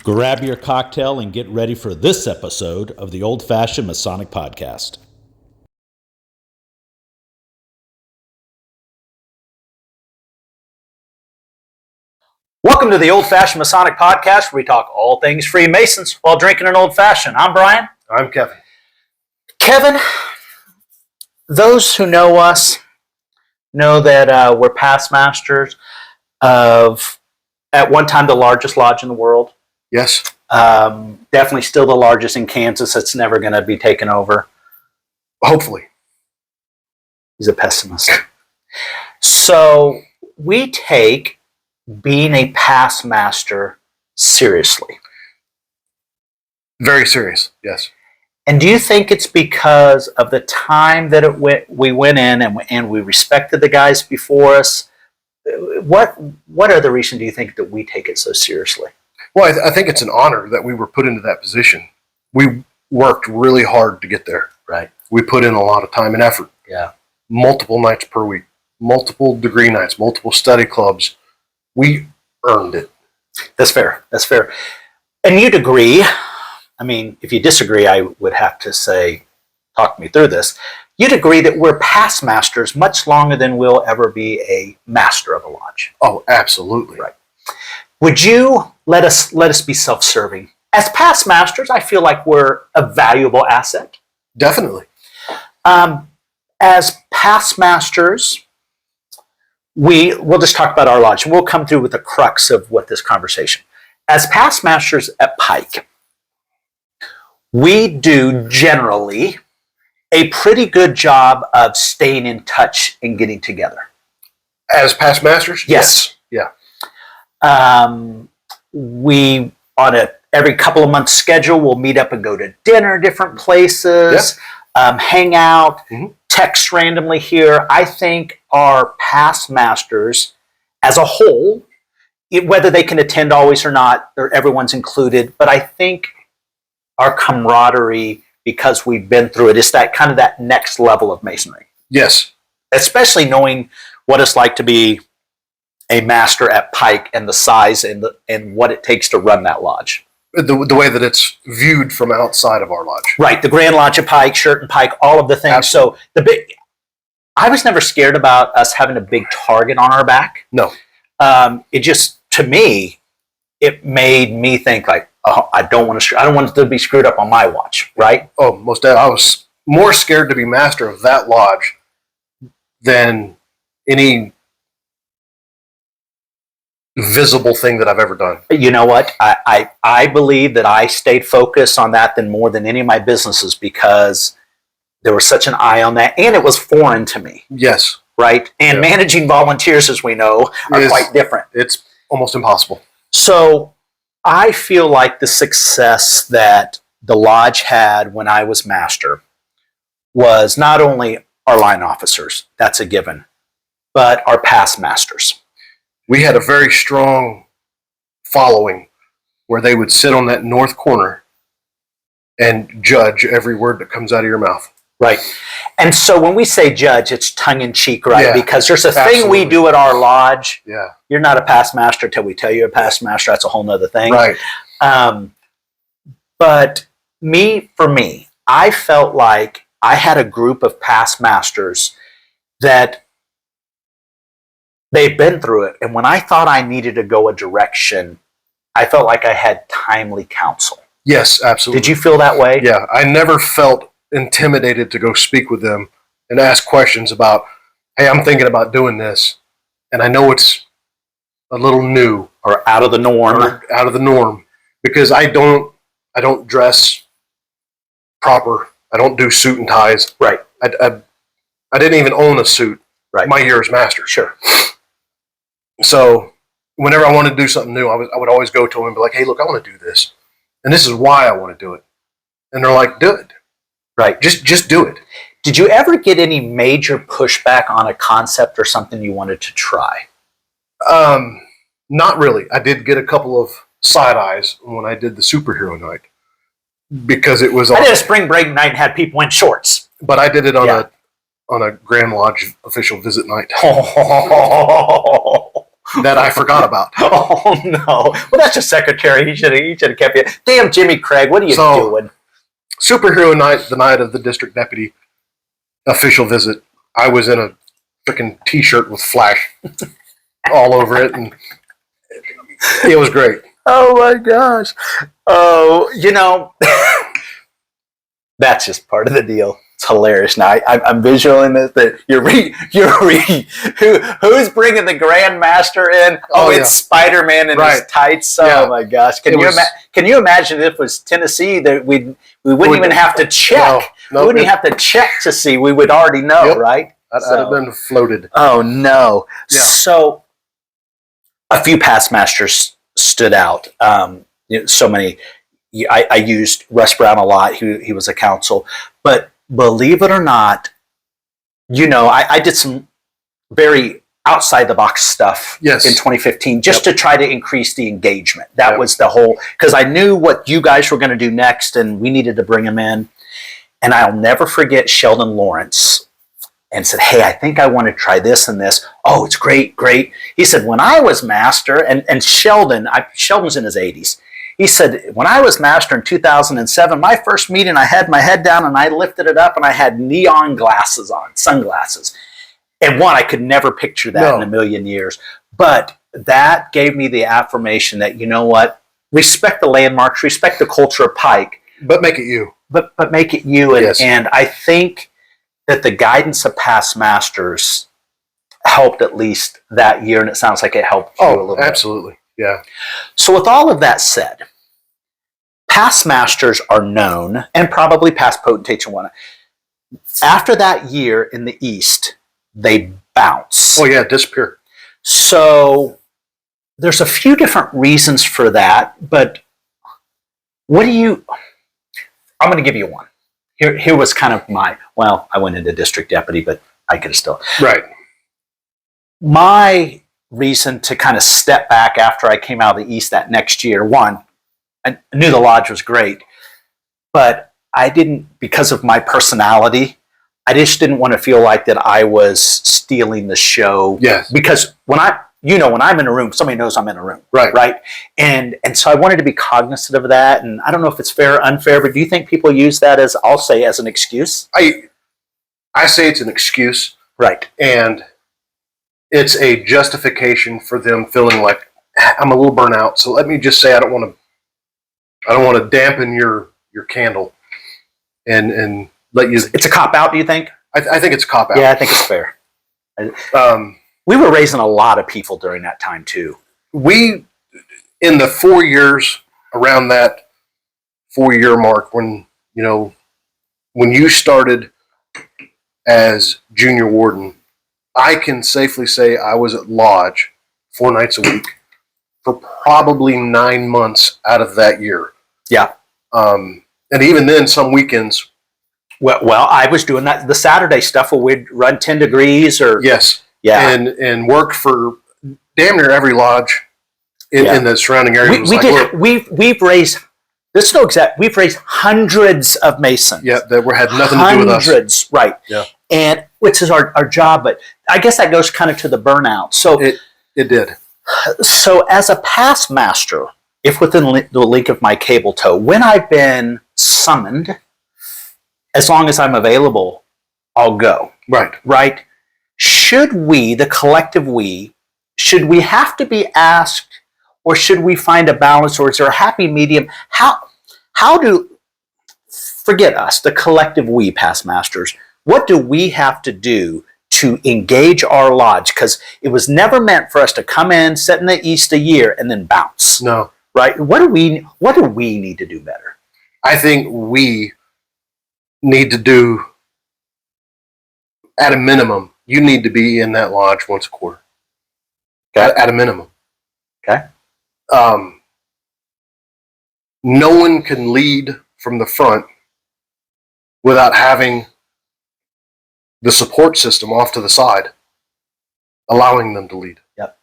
Grab your cocktail and get ready for this episode of the Old Fashion Masonic Podcast. Welcome to the Old Fashion Masonic Podcast, where we talk all things Freemasons while drinking an old fashioned. I'm Brian. I'm Kevin. Kevin, those who know us know that we're past masters of, at one time, the largest lodge in the world. Yes. Definitely still the largest in Kansas. It's never going to be taken over. Hopefully. He's a pessimist. So we take being a past master seriously. Very serious, yes. And do you think it's because of the time that we went in and we respected the guys before us? What other reason do you think that we take it so seriously? Well, I think it's an honor that we were put into that position. We worked really hard to get there. Right. We put in a lot of time and effort. Yeah. Multiple nights per week, multiple degree nights, multiple study clubs. We earned it. That's fair. That's fair. And you'd agree. I mean, if you disagree, I would have to say, talk me through this. You'd agree that we're past masters much longer than we'll ever be a master of a lodge. Oh, absolutely. Right. Would you let us be self-serving? As past masters, I feel like we're a valuable asset. Definitely. As past masters, we'll just talk about our lodge. We'll come through with the crux of what this conversation. As past masters at Pike, we do generally a pretty good job of staying in touch and getting together. As past masters? Yes. Yeah. We, on every couple of months schedule, we'll meet up and go to dinner, different places, hang out, text randomly here. I think our past masters as a whole, whether they can attend always or not, or everyone's included, but I think our camaraderie, because we've been through it, is that kind of that next level of Masonry. Yes. Especially knowing what it's like to be a master at Pike and the size and what it takes to run that lodge. The way that it's viewed from outside of our lodge. Right, the Grand Lodge at Pike, Shirt and Pike, all of the things. Absolutely. So I was never scared about us having a big target on our back. No. It just, to me, it made me think like, oh, I don't want it to be screwed up on my watch, right? Oh, most definitely. I was more scared to be master of that lodge than any visible thing that I've ever done. You know what? I believe that I stayed focused on that more than any of my businesses, because there was such an eye on that, and it was foreign to me. Yes. Right? And managing volunteers, as we know, are quite different. It's almost impossible. So I feel like the success that the lodge had when I was master was not only our line officers, that's a given, but our past masters. We had a very strong following where they would sit on that north corner and judge every word that comes out of your mouth. Right. And so when we say judge, it's tongue-in-cheek, right? Yeah, because there's a thing we do at our lodge. Yeah. You're not a past master until we tell you're a past master. That's a whole nother thing. Right. But for me, I felt like I had a group of past masters that they've been through it. And when I thought I needed to go a direction, I felt like I had timely counsel. Yes, absolutely. Did you feel that way? Yeah. I never felt intimidated to go speak with them and ask questions about, hey, I'm thinking about doing this, and I know it's a little new or out of the norm. Because I don't dress proper. I don't do suit and ties. Right. I didn't even own a suit. Right. My year as master. Sure. So whenever I wanted to do something new, I would always go to them and be like, hey, look, I want to do this, and this is why I want to do it. And they're like, do it. Right. Just do it. Did you ever get any major pushback on a concept or something you wanted to try? Not really. I did get a couple of side eyes when I did the superhero night, because it was. I did a spring break night and had people in shorts. But I did it on a Grand Lodge official visit night. that I forgot about. Oh, no. Well, that's your secretary. He should have kept you. Damn, Jimmy Craig, what are you doing? Superhero night, the night of the district deputy official visit, I was in a freaking T-shirt with Flash all over it, and it was great. Oh, my gosh. Oh, that's just part of the deal. It's hilarious. Now I'm visualizing this. That who's bringing the Grand Master in? Oh, it's Spider-Man in his tights. Oh my gosh! Can you imagine if it was Tennessee that we wouldn't even have to check? We wouldn't even have to check to see. We would already know, right? I'd have been floated. Oh no! Yeah. So a few past masters stood out. So many. I used Russ Brown a lot. He was a counsel, but believe it or not, I did some very outside the box stuff in 2015 just to try to increase the engagement. That was the whole, because I knew what you guys were going to do next, and we needed to bring him in. And I'll never forget Sheldon Lawrence, and said, "Hey, I think I want to try this and this." Oh, it's great. He said, "When I was master," and Sheldon's in his 80s. He said, "When I was master in 2007, my first meeting, I had my head down and I lifted it up and I had neon glasses on, sunglasses. And I could never picture that in a million years. But that gave me the affirmation that, you know what? Respect the landmarks, respect the culture of Pike. But make it you. But make it you. And I think that the guidance of past masters helped at least that year, and it sounds like it helped you a little bit. Absolutely. Yeah. So with all of that said, past masters are known, and probably past potentates and whatnot. After that year in the East, they bounce. Oh yeah, disappear. So there's a few different reasons for that, but I'm going to give you one. Here was kind of I went into district deputy, but I could have still. Right. My reason to kind of step back after I came out of the East that next year, one, I knew the Lodge was great, but I didn't, because of my personality, I just didn't want to feel like that I was stealing the show. Yes. Because when I'm in a room, somebody knows I'm in a room. Right. And so I wanted to be cognizant of that. And I don't know if it's fair or unfair, but do you think people use that as an excuse? I say it's an excuse. Right. And it's a justification for them feeling like, I'm a little burnt out, so let me just say I don't want to dampen your candle and let you. It's a cop out, do you think? I think it's a cop out. Yeah, I think it's fair. We were raising a lot of people during that time too. We, in the 4 years around that 4-year mark, when you started as junior warden, I can safely say I was at Lodge 4 nights a week for probably 9 months out of that year. Yeah. And even then, some weekends. Well, I was doing that, the Saturday stuff where we'd run 10 degrees or. Yes. Yeah. And worked for damn near every lodge in the surrounding area. We've raised, this is no exact, we've raised hundreds of Masons. Yeah, that had nothing to do with us. Hundreds, right. Yeah. And which is our job, but I guess that goes kind of to the burnout. So it did. So as a past master, if within the link of my cable toe, when I've been summoned, as long as I'm available, I'll go. Right. Should we, the collective we, should we have to be asked, or should we find a balance, or is there a happy medium? Forget us, the collective we, past masters, what do we have to do to engage our lodge? Because it was never meant for us to come in, sit in the East a year, and then bounce. No. Right? What do we need to do better? I think we need to do, at a minimum, you need to be in that lodge once a quarter. Okay. At a minimum. Okay. No one can lead from the front without having the support system off to the side, allowing them to lead. Yep.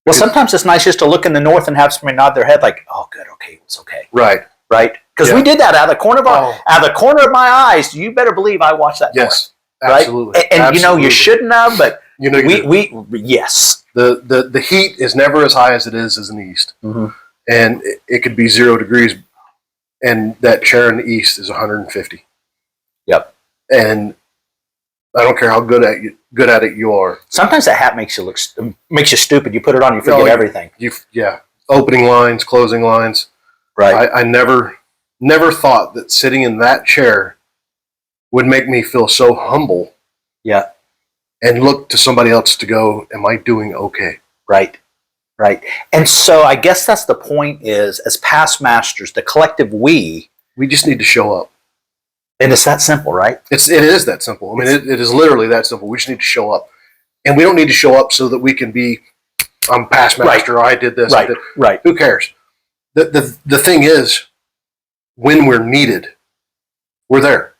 Well, sometimes it's nice just to look in the north and have somebody nod their head like, "Oh, good, okay, it was okay." Right. Because we did that out of the corner of my eyes. You better believe I watched that. Yes, north, absolutely. Right? And absolutely. you shouldn't have, but You know, yes. The heat is never as high as it is in the east, Mm-hmm. and it could be 0 degrees, and that chair in the east is 150. Yep. And I don't care how good at it you are. Sometimes that hat makes you stupid. You put it on, you forget everything. Opening lines, closing lines. Right. I never thought that sitting in that chair would make me feel so humble. Yeah. And look to somebody else to go, am I doing okay? Right. And so I guess that's the point is, as past masters, the collective we just need to show up. And it's that simple, right? It is that simple. I mean, it is literally that simple. We just need to show up. And we don't need to show up so that we can be, I'm past master, right. I did this. Right. Right. Who cares? The thing is, when we're needed, we're there.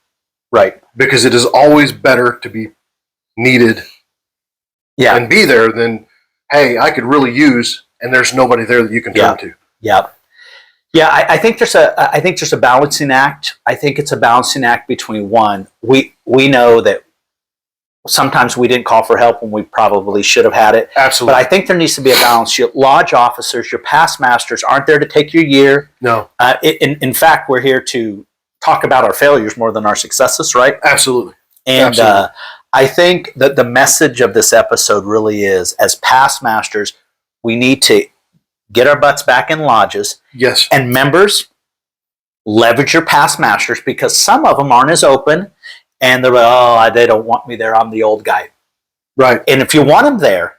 Right. Because it is always better to be needed and be there than, hey, I could really use, and there's nobody there that you can turn to. Yeah. Yeah, I think there's a balancing act. I think it's a balancing act between one. We know that sometimes we didn't call for help when we probably should have had it. Absolutely. But I think there needs to be a balance. Your lodge officers, your past masters aren't there to take your year. No. In fact, we're here to talk about our failures more than our successes, right? Absolutely. And I think that the message of this episode really is, as past masters, we need to get our butts back in lodges. Yes. And members, leverage your past masters, because some of them aren't as open, and they're like, they don't want me there. I'm the old guy. Right. And if you want them there,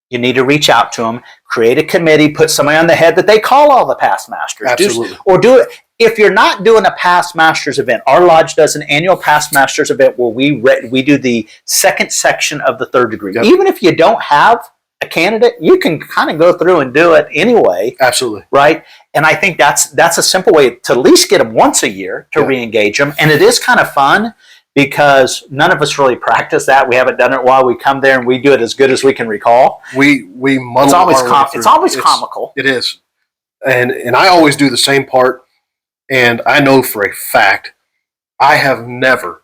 you need to reach out to them, create a committee, put somebody on the head that they call all the past masters. Absolutely. Do it. If you're not doing a past masters event, our lodge does an annual past masters event where we do the second section of the third degree. Yep. Even if you don't have a candidate, you can kind of go through and do it anyway. Absolutely. Right. And I think that's a simple way to at least get them once a year to re-engage them. And it is kind of fun because none of us really practice that. We haven't done it while we come there, and we do it as good as we can recall. We muddle it's always comical. It is. And I always do the same part. And I know for a fact, I have never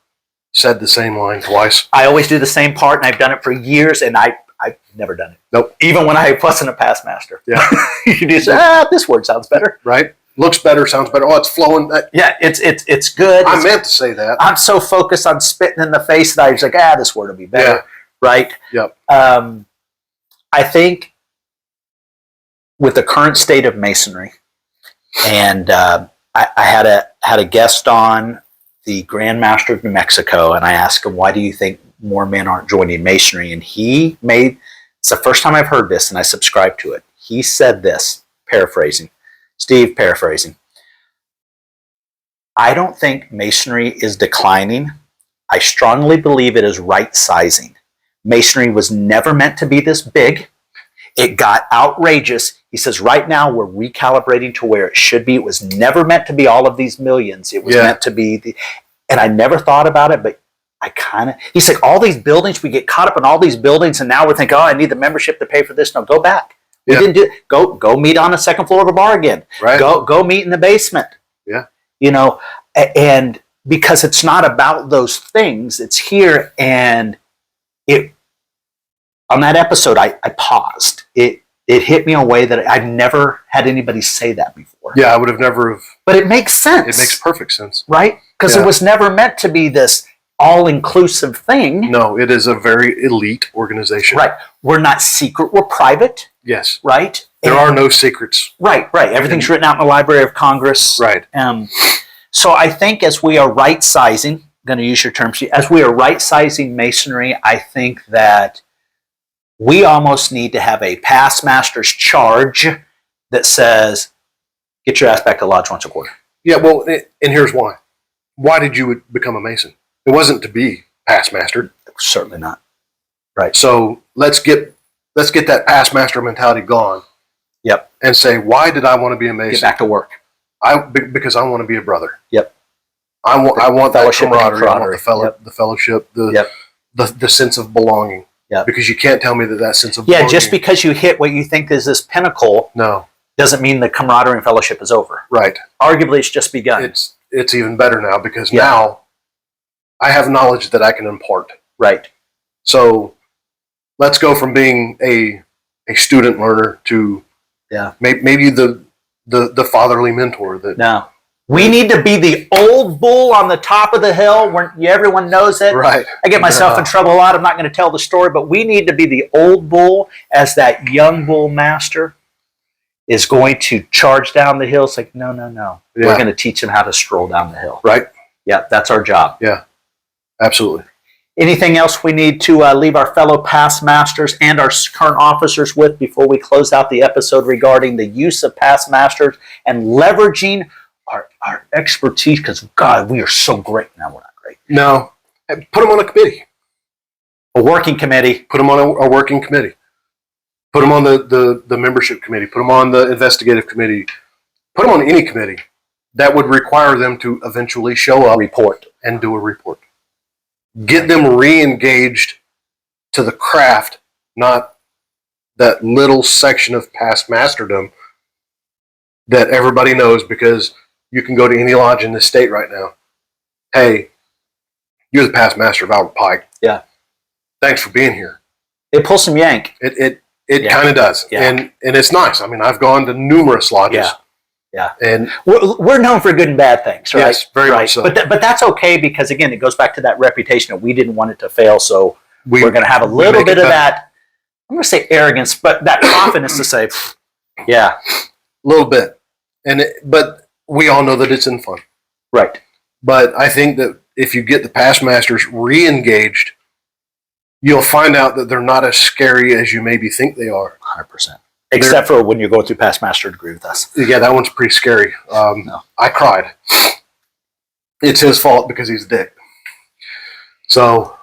said the same line twice. I always do the same part, and I've done it for years, and I've never done it. Nope. Even when I wasn't a past master. Yeah. You just this word sounds better. Right. Looks better, sounds better. Oh, it's flowing. It's good. I meant to say that. I'm so focused on spitting in the face that I was like, this word will be better. Yeah. Right? Yep. I think with the current state of Masonry, and I had a guest on, the Grand Master of New Mexico, and I asked him, why do you think more men aren't joining Masonry? And it's the first time I've heard this, and I subscribe to it. He said this, paraphrasing. I don't think Masonry is declining. I strongly believe it is right sizing. Masonry was never meant to be this big. It got outrageous. He says, right now we're recalibrating to where it should be. It was never meant to be all of these millions. It was meant to be and I never thought about it, but he's like, all these buildings, we get caught up in all these buildings, and now we're thinking, I need the membership to pay for this. No, go back. We didn't do it. Go meet on the second floor of a bar again. Right. Go meet in the basement. Yeah. And because it's not about those things, it's here. And on that episode, I paused. It hit me in a way that I've never had anybody say that before. Yeah, I would have never have. But it makes sense. It makes perfect sense. Right? Because it was never meant to be this all-inclusive thing. No, it is a very elite organization. Right. We're not secret. We're private. Yes. Right? There are no secrets. Right. Everything's written out in the Library of Congress. Right. So I think as we are right-sizing, I'm going to use your term, as we are right-sizing Masonry, I think that we almost need to have a past master's charge that says, get your ass back to the lodge once a quarter. Yeah, well, and here's why. Why did you become a Mason? It wasn't to be past master. Certainly not. Right. So let's get that past master mentality gone. Yep. And say, why did I want to be a Mason? Get back to work. Because I want to be a brother. Yep. I want that camaraderie. I want the fellowship, the sense of belonging. Yeah. Because you can't tell me that sense of belonging. Yeah, just because you hit what you think is this pinnacle, doesn't mean the camaraderie and fellowship is over. Right. Arguably, it's just begun. It's even better now because now I have knowledge that I can impart. Right. So let's go from being a student learner to maybe the fatherly mentor that. No. We need to be the old bull on the top of the hill where everyone knows it. Right. I get myself in trouble a lot. I'm not going to tell the story, but we need to be the old bull as that young bull master is going to charge down the hill. It's like, no. Yeah. We're going to teach them how to stroll down the hill. Right. Yeah, that's our job. Yeah, absolutely. Anything else we need to leave our fellow past masters and our current officers with before we close out the episode regarding the use of past masters and leveraging our expertise? Because, God, we are so great. No, we're not great. No. Put them on a committee. A working committee. Put them on a working committee. Put them on the membership committee. Put them on the investigative committee. Put them on any committee that would require them to eventually show up, report, and do a report. Get them re-engaged to the craft, not that little section of past masterdom that everybody knows, because you can go to any lodge in this state right now. Hey, you're the past master of Albert Pike. Yeah. Thanks for being here. It pulls some yank. It kind of does. Yeah. And it's nice. I mean, I've gone to numerous lodges. Yeah. And we're known for good and bad things, right? Yes, very much so. But that's okay, because, again, it goes back to that reputation that we didn't want it to fail, so we're going to have a little bit of that, I'm going to say arrogance, but that confidence to say, yeah. A little bit. But we all know that it's in fun. Right. But I think that if you get the past masters re-engaged, you'll find out that they're not as scary as you maybe think they are. 100%. Except for when you're going through past master to agree with us. Yeah, that one's pretty scary. No. I cried. It's his fault because he's a dick. So,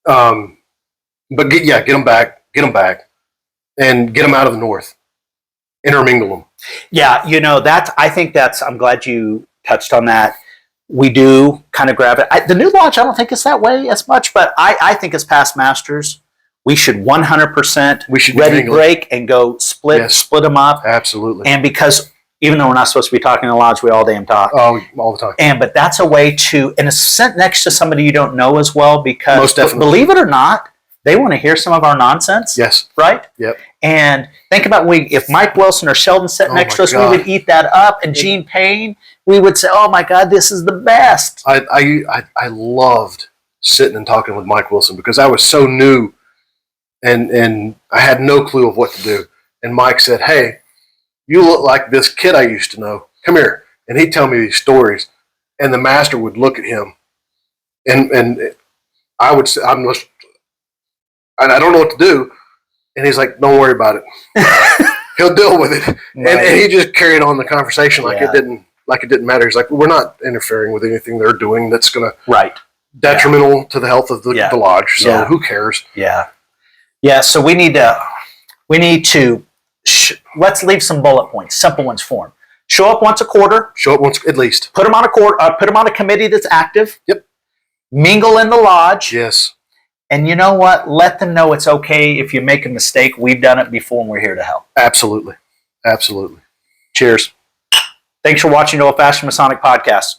but get them back, and get them out of the north. Intermingle them. Yeah, I'm glad you touched on that. We do kind of grab it. The new lodge, I don't think it's that way as much, but I think as past masters, we should 100% ready break and go split them up. Absolutely. And because even though we're not supposed to be talking in the lodge, we all damn talk. Oh, all the time. But that's a way to, and it's sent next to somebody you don't know as well, because most definitely, believe it or not, they want to hear some of our nonsense. Yes. Right? Yep. And think about if Mike Wilson or Sheldon sat next to us, we would eat that up. And Gene Payne, we would say, oh my God, this is the best. I loved sitting and talking with Mike Wilson because I was so new and I had no clue of what to do. And Mike said, hey, you look like this kid I used to know. Come here. And he'd tell me these stories. And the master would look at him and I would say, I don't know what to do. And he's like, don't worry about it. He'll deal with it. Right. And he just carried on the conversation like it didn't matter. He's like, well, we're not interfering with anything they're doing that's going to detrimental to the health of the lodge. So who cares? Yeah. Yeah. So we need to let's leave some bullet points, simple ones for them. Show up once a quarter. Show up once at least. Put them on put them on a committee that's active. Yep. Mingle in the lodge. Yes. And you know what? Let them know it's okay if you make a mistake. We've done it before and we're here to help. Absolutely. Absolutely. Cheers. Thanks for watching the Old Fashion Masonic Podcast.